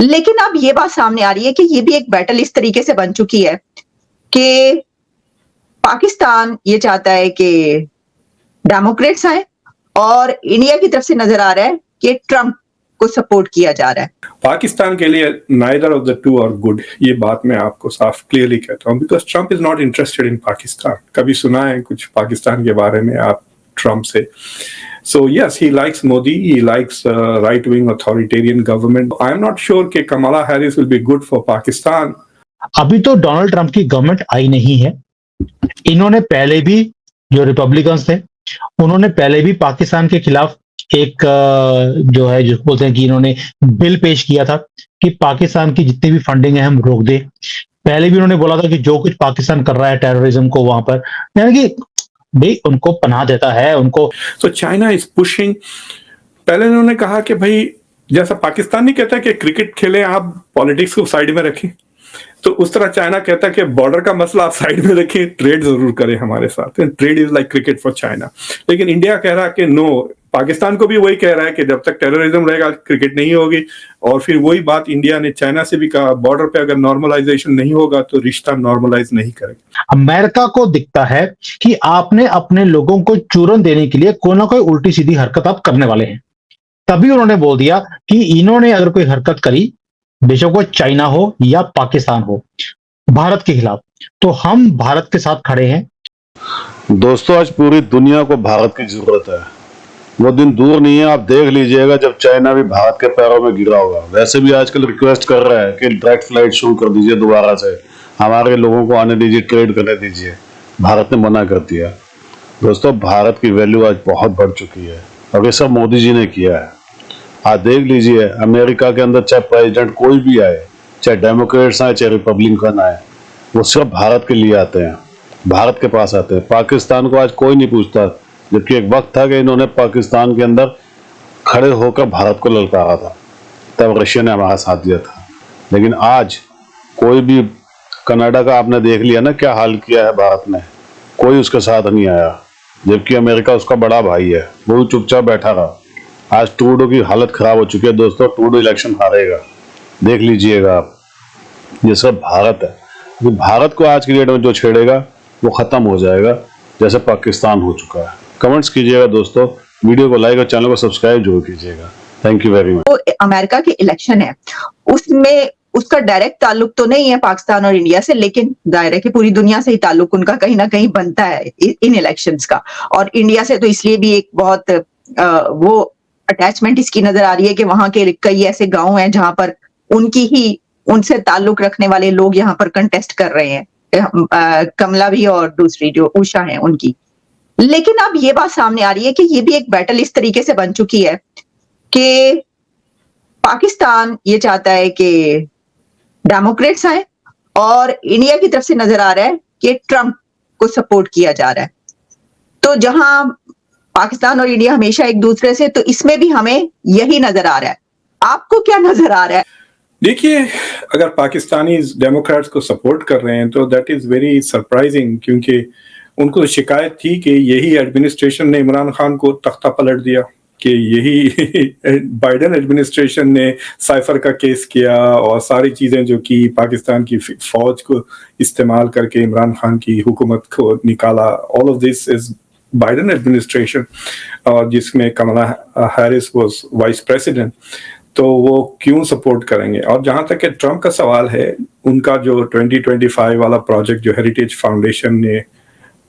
लेकिन अब ये बात सामने आ रही है कि ये भी एक बैटल इस तरीके से बन चुकी है कि पाकिस्तान ये चाहता है कि डेमोक्रेट्स आए और इंडिया की तरफ से नजर आ रहा है कि ट्रंप को सपोर्ट किया जा रहा है। पाकिस्तान के लिए neither of the two are good, ये बात मैं आपको साफ क्लियरली कहता हूँ, because Trump is not interested in Pakistan. कभी सुना है कुछ पाकिस्तान के बारे में आप ट्रंप से? So yes, he likes Modi, he likes right-wing authoritarian government. I am not sure कि Kamala Harris will be good for Pakistan. अभी तो डोनाल्ड ट्रंप की गवर्नमेंट आई नहीं है। इन्होंने पहले भी, जो रिपब्लिकन्स थे, उन्होंने पहले भी पाकिस्तान के खिलाफ एक जो है, जो बोलते हैं कि इन्होंने बिल पेश किया था कि पाकिस्तान की जितनी भी फंडिंग है हम रोक दें। पहले भी उन्होंने बोला था कि जो कुछ पाकिस्तान कर रहा है टेररिज्म को वहां पर, यानी कि भाई उनको पनाह देता है उनको। तो चाइना इज पुशिंग। पहले उन्होंने कहा कि भाई, जैसा पाकिस्तान नहीं कहता कि क्रिकेट खेलें आप, पॉलिटिक्स को साइड में रखें, तो उस तरह चाइना कहता है कि बॉर्डर का मसला आप साइड में रखें, ट्रेड जरूर करें हमारे साथ। Trade is like cricket for China. लेकिन इंडिया कह रहा है कि नो, पाकिस्तान को भी वही कह रहा है कि जब तक टेररिज्म रहेगा क्रिकेट नहीं होगी। और फिर वही बात इंडिया ने चाइना से भी कहा, बॉर्डर पे अगर नॉर्मलाइजेशन नहीं होगा तो रिश्ता नॉर्मलाइज नहीं करेगा। अमेरिका को दिखता है कि आपने अपने लोगों को चूरन देने के लिए कोई ना कोई उल्टी सीधी हरकत आप करने वाले हैं। तभी उन्होंने बोल दिया कि इन्होंने अगर कोई हरकत करी, बेशक वो चाइना हो या पाकिस्तान हो, भारत के खिलाफ, तो हम भारत के साथ खड़े हैं। दोस्तों, आज पूरी दुनिया को भारत की जरूरत है। वो दिन दूर नहीं है, आप देख लीजिएगा जब चाइना भी भारत के पैरों में गिरा होगा। वैसे भी आजकल रिक्वेस्ट कर रहा है कि डायरेक्ट फ्लाइट शुरू कर दीजिए दोबारा से, हमारे लोगों को आने दीजिए, ट्रेड करने दीजिए। भारत ने मना कर दिया। दोस्तों, भारत की वैल्यू आज बहुत बढ़ चुकी है और ये सब मोदी जी ने किया है। आज देख लीजिए, अमेरिका के अंदर चाहे प्रेसिडेंट कोई भी आए, चाहे डेमोक्रेट्स आए चाहे रिपब्लिकन आए, वो सिर्फ भारत के लिए आते हैं, भारत के पास आते हैं। पाकिस्तान को आज कोई नहीं पूछता, जबकि एक वक्त था कि इन्होंने पाकिस्तान के अंदर खड़े होकर भारत को ललकारा था, तब रशिया ने हमारा साथ दिया था। लेकिन आज कोई भी, कनाडा का आपने देख लिया ना क्या हाल किया है भारत ने, कोई उसके साथ नहीं आया, जबकि अमेरिका उसका बड़ा भाई है, वो चुपचाप बैठा रहा। आज ट्रूडो की हालत खराब हो चुकी है। दोस्तों, ट्रूडो इलेक्शन हारेगा, देख लीजिएगा आप। ये सब भारत है। तो भारत को आज की डेट में जो छेड़ेगा वो खत्म हो जाएगा, जैसे पाकिस्तान हो चुका है। कमेंट्स कीजिएगा दोस्तों, वीडियो को लाइक और चैनल को सब्सक्राइब जरूर कीजिएगा। Thank you very much. तो अमेरिका के इलेक्शन है, उसमें उसका डायरेक्ट ताल्लुक तो नहीं है पाकिस्तान और इंडिया से, लेकिन दायरे की पूरी दुनिया से ही ताल्लुक उनका कहीं ना कहीं बनता है इन इलेक्शंस का। और इंडिया से तो इसलिए भी एक बहुत वो अटैचमेंट इसकी नजर आ रही है कि वहां के कई ऐसे गांव हैं जहां पर उनकी ही, उनसे ताल्लुक रखने वाले लोग यहाँ पर कंटेस्ट कर रहे हैं, कमला भी और दूसरी जो उषा है उनकी। लेकिन अब ये बात सामने आ रही है कि ये भी एक बैटल इस तरीके से बन चुकी है कि पाकिस्तान ये चाहता है कि डेमोक्रेट्स आए और इंडिया की तरफ से नजर आ रहा है कि ट्रंप को सपोर्ट किया जा रहा है। तो जहां पाकिस्तान और इंडिया हमेशा एक दूसरे से, तो इसमें भी हमें यही नजर आ रहा है। आपको क्या नजर आ रहा है? देखिए, अगर पाकिस्तानी डेमोक्रेट्स को सपोर्ट कर रहे हैं तो दैट इज वेरी सरप्राइजिंग, क्योंकि उनको शिकायत थी कि यही एडमिनिस्ट्रेशन ने इमरान खान को तख्ता पलट दिया, कि यही बाइडेन एडमिनिस्ट्रेशन ने साइफर का केस किया और सारी चीजें जो कि पाकिस्तान की फौज को इस्तेमाल करके इमरान खान की हुकूमत को निकाला। All of this is Biden administration, और जिसमें कमला हैरिस वाज वाइस प्रेसिडेंट। तो वो क्यों सपोर्ट करेंगे? और जहां तक ट्रंप का सवाल है, उनका जो 2025 वाला प्रोजेक्ट जो हेरिटेज फाउंडेशन ने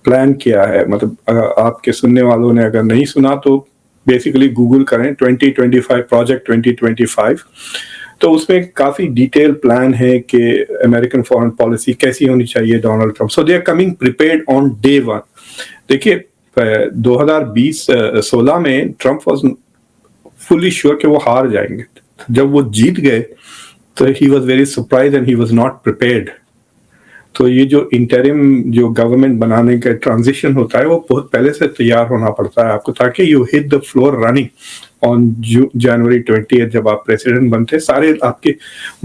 प्लान किया है, मतलब आपके सुनने वालों ने अगर नहीं सुना तो बेसिकली गूगल करें 2025 प्रोजेक्ट 2025। तो उसमें काफी डिटेल प्लान है कि अमेरिकन फॉरेन पॉलिसी कैसी होनी चाहिए Donald Trump. So they are coming prepared on day one. देखिए, 2016 में ट्रंप वाज फुली श्योर कि वो हार जाएंगे। जब वो जीत गए तो he was very surprise and he was not prepared. तो ये जो इंटरिम जो गवर्नमेंट बनाने का ट्रांजिशन होता है, वो बहुत पहले से तैयार होना पड़ता है आपको, ताकि you hit the floor running on January 20, जब आप प्रेसिडेंट बनते, सारे आपके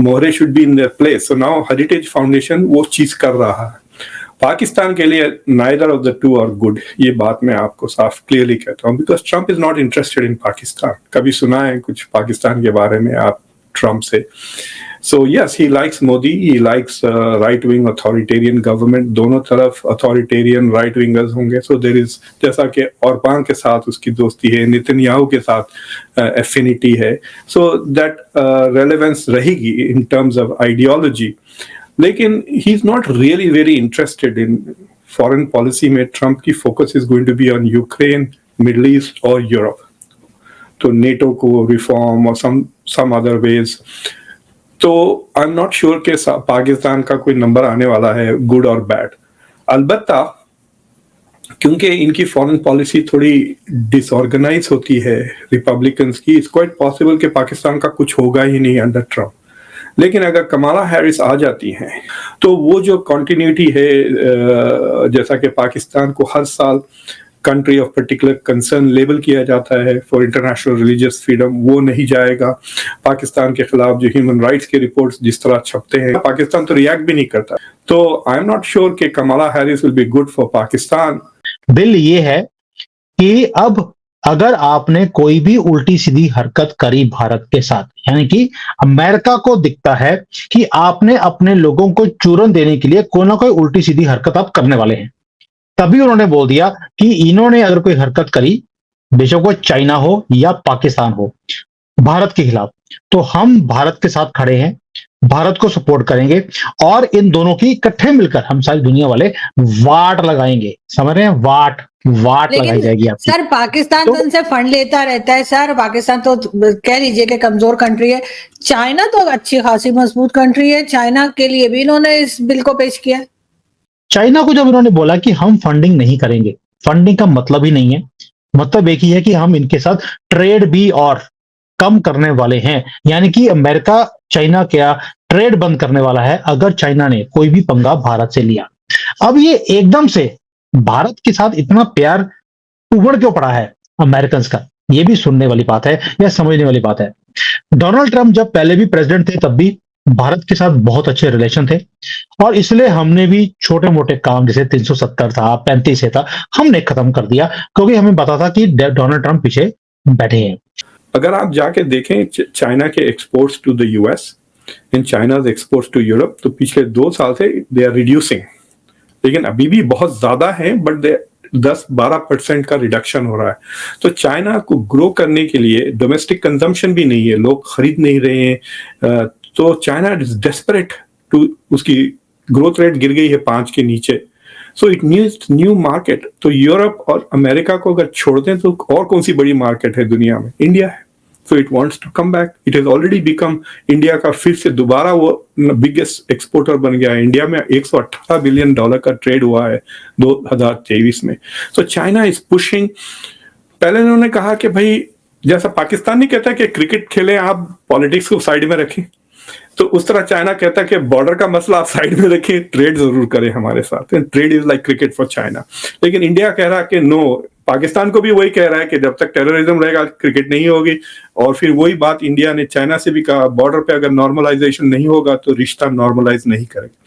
मोहरे should be in their place. So now heritage foundation वो चीज कर रहा है। पाकिस्तान के लिए neither of the two are good, ये बात मैं आपको साफ क्लियरली कहता हूँ, because Trump is not interested in Pakistan. कभी सुना है कुछ पाकिस्तान के बारे में आप ट्रम्प से. So yes, he likes Modi, he likes right-wing authoritarian government. दोनों तरफ authoritarian right wingers होंगे. So there is, जैसा कि ऑरबान के साथ उसकी दोस्ती है, नेतन्याहू के साथ affinity है. So that relevance रहेगी in terms of ideology. लेकिन he's not really very interested in foreign policy में. Trump की focus is going to be on Ukraine, Middle East और Europe. तो NATO को reform or some other ways. तो I am not sure कि पाकिस्तान का कोई नंबर आने वाला है गुड और बैड. अलबत्ता क्योंकि इनकी फॉरेन पॉलिसी थोड़ी डिसऑर्गेनाइज होती है रिपब्लिकन्स की, इट्स क्वाइट पॉसिबल कि पाकिस्तान का कुछ होगा ही नहीं अंडर ट्रम्प. लेकिन अगर कमाला हैरिस आ जाती हैं तो वो जो कॉन्टिन्यूटी है, जैसा कि पाकिस्तान को हर साल country of particular concern label किया जाता है फॉर इंटरनेशनल रिलीजियस फ्रीडम, वो नहीं जाएगा. पाकिस्तान के खिलाफ जो ह्यूमन राइट्स के रिपोर्ट्स जिस तरह छपते हैं, पाकिस्तान तो रिएक्ट भी नहीं करता. तो आई एम नॉट श्योर कि Kamala Harris will be good for Pakistan. बिल ये है कि अब अगर आपने कोई भी उल्टी सीधी हरकत करी भारत के साथ, यानी कि अमेरिका को दिखता है कि आपने अपने लोगों को चूरन देने के लिए कोई ना कोई उल्टी सीधी हरकत आप करने वाले हैं, तभी उन्होंने बोल दिया कि इन्होंने अगर कोई हरकत करी, बेशक वो चाइना हो या पाकिस्तान हो, भारत के खिलाफ, तो हम भारत के साथ खड़े हैं, भारत को सपोर्ट करेंगे और इन दोनों की इकट्ठे मिलकर हम सारी दुनिया वाले वाट लगाएंगे. समझ रहे हैं? वाट लगाई जाएगी आपकी. सर पाकिस्तान तो उनसे फंड लेता रहता है सर. पाकिस्तान तो कह लीजिए कि कमजोर कंट्री है. चाइना तो अच्छी खासी मजबूत कंट्री है. चाइना के लिए भी इन्होंने इस बिल को पेश किया. चाइना को जब इन्होंने बोला कि हम फंडिंग नहीं करेंगे, फंडिंग का मतलब ही नहीं है, मतलब एक ही है कि हम इनके साथ ट्रेड भी और कम करने वाले हैं. यानी कि अमेरिका चाइना क्या ट्रेड बंद करने वाला है अगर चाइना ने कोई भी पंगा भारत से लिया. अब ये एकदम से भारत के साथ इतना प्यार उभड़ क्यों पड़ा है अमेरिकन का, ये भी सुनने वाली बात है या समझने वाली बात है. डोनाल्ड ट्रंप जब पहले भी प्रेसिडेंट थे तब भी भारत के साथ बहुत अच्छे रिलेशन थे और इसलिए हमने भी छोटे मोटे काम जैसे 370 था, 35 था, हमने खत्म कर दिया क्योंकि हमें पता था कि डोनाल्ड ट्रंप पीछे बैठे हैं. अगर आप जाके देखें चाइना के exports to the US and China's exports to Europe, तो पिछले 2 साल से दे आर रिड्यूसिंग. लेकिन अभी भी बहुत ज्यादा है, बट दे 10-12% का रिडक्शन हो रहा है. तो चाइना को ग्रो करने के लिए डोमेस्टिक कंजम्पशन भी नहीं है, लोग खरीद नहीं रहे हैं. तो चाइना इज डेस्परेट टू, उसकी ग्रोथ रेट गिर गई है 5 के नीचे. So it needs new market. तो यूरोप और अमेरिका को अगर छोड़ दें तो और कौन सी बड़ी मार्केट है दुनिया में? इंडिया है. So it wants to come back. It has already become, India का फिर से दोबारा वो बिगेस्ट एक्सपोर्टर बन गया है. इंडिया में $118 बिलियन का ट्रेड हुआ है 2023 में. So China is pushing. पहले उन्होंने कहा कि भाई, जैसा पाकिस्तान नहीं कहता कि क्रिकेट खेलें आप, पॉलिटिक्स को साइड में रखें, तो उस तरह चाइना कहता है कि बॉर्डर का मसला आप साइड में रखें, ट्रेड जरूर करें हमारे साथ. Trade is like cricket for China. लेकिन इंडिया कह रहा है कि नो, पाकिस्तान को भी वही कह रहा है कि जब तक टेररिज्म रहेगा क्रिकेट नहीं होगी. और फिर वही बात इंडिया ने चाइना से भी कहा, बॉर्डर पे अगर नॉर्मलाइजेशन नहीं होगा तो रिश्ता नॉर्मलाइज नहीं करेगा.